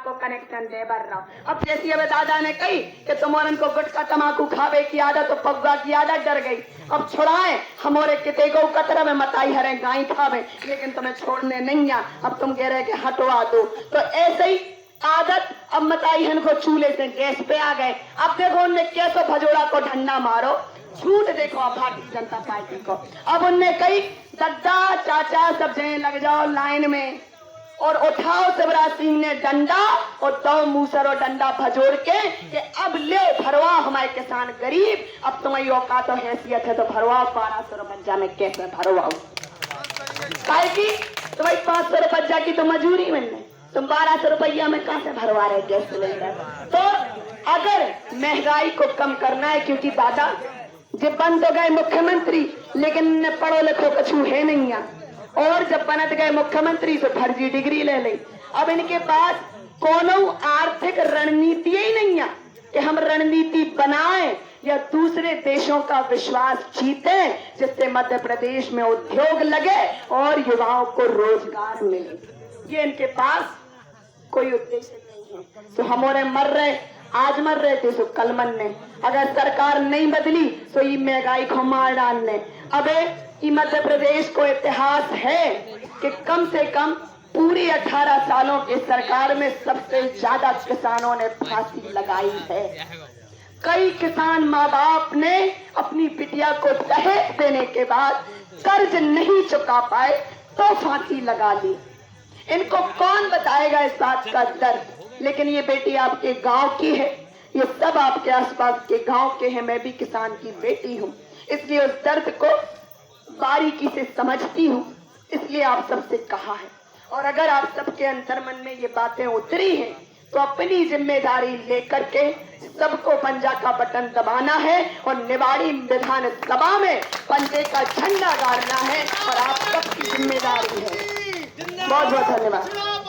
को कनेक्शन दे बर रहा हूँ। अब जैसी अब दादा ने कही कि तुम्हारे को गुटखा तमाकू खावे की आदत तो पगुआ की आदत डर गई, अब छुड़ाए हमारे किते को कतरा में मताई हरे गाय खावे, लेकिन तुम्हें छोड़ने नहीं आ, अब तुम कह रहे कि हटवा दो। तो ऐसे ही आदत अब मताई हन को चूल्हे से गैस पे आ गए। अब देखो उनने कैसो भजोड़ा को डंडा मारो, झूठ देखो अब भारतीय जनता पार्टी को। अब उनने कही दद्दा चाचा सब जने लग जाओ लाइन में और उठाओ शिवराज सिंह ने डंडा और दो मूसर और डंडा भजोड़ के कि अब ले भरवा हमारे किसान गरीब, अब तुम्हारी औकात तो हैसियत है तो भरवाओ 1200 रुपया में कैसे भरवाओ, काहे की तुम्हारी 500 रुपया की तो मजूरी मिलने, तुम 1200 रुपया में कहां से भरवा रहे गैस सिलेंडर। तो अगर महंगाई को कम करना है, क्योंकि दादा जब बन तो गए मुख्यमंत्री लेकिन पढ़ो लिखो कछु है नहीं है, और जब बनत गए मुख्यमंत्री तो फर्जी डिग्री ले ली। अब इनके पास कोनो आर्थिक रणनीति ही नहीं है कि हम रणनीति बनाएं या दूसरे देशों का विश्वास जीते जिससे मध्य प्रदेश में उद्योग लगे और युवाओं को रोजगार मिले। ये इनके पास कोई उद्देश्य नहीं है। तो हमारे मर रहे, आज मर रहे थे तो कल मरने, अगर सरकार नहीं बदली तो ये महंगाई को मार डालने। अबे ये मध्य प्रदेश को इतिहास है कि कम से कम पूरी 18 सालों की सरकार में सबसे ज्यादा किसानों ने फांसी लगाई है। कई किसान माँ बाप ने अपनी बिटिया को दहेज देने के बाद कर्ज नहीं चुका पाए तो फांसी लगा ली। इनको कौन बताएगा इस बात का दर्द, लेकिन ये बेटी आपके गांव की है, ये सब आपके आसपास के गांव के हैं, मैं भी किसान की बेटी हूँ, इसलिए उस दर्द को बारीकी से समझती हूँ, इसलिए आप सबसे कहा है। और अगर आप सबके अंतर्मन में ये बातें उतरी हैं तो अपनी जिम्मेदारी लेकर के सबको पंजा का बटन दबाना है और निवाड़ी विधानसभा में पंजे का झंडा गाड़ना है और आप सबकी जिम्मेदारी है। बहुत बहुत धन्यवाद।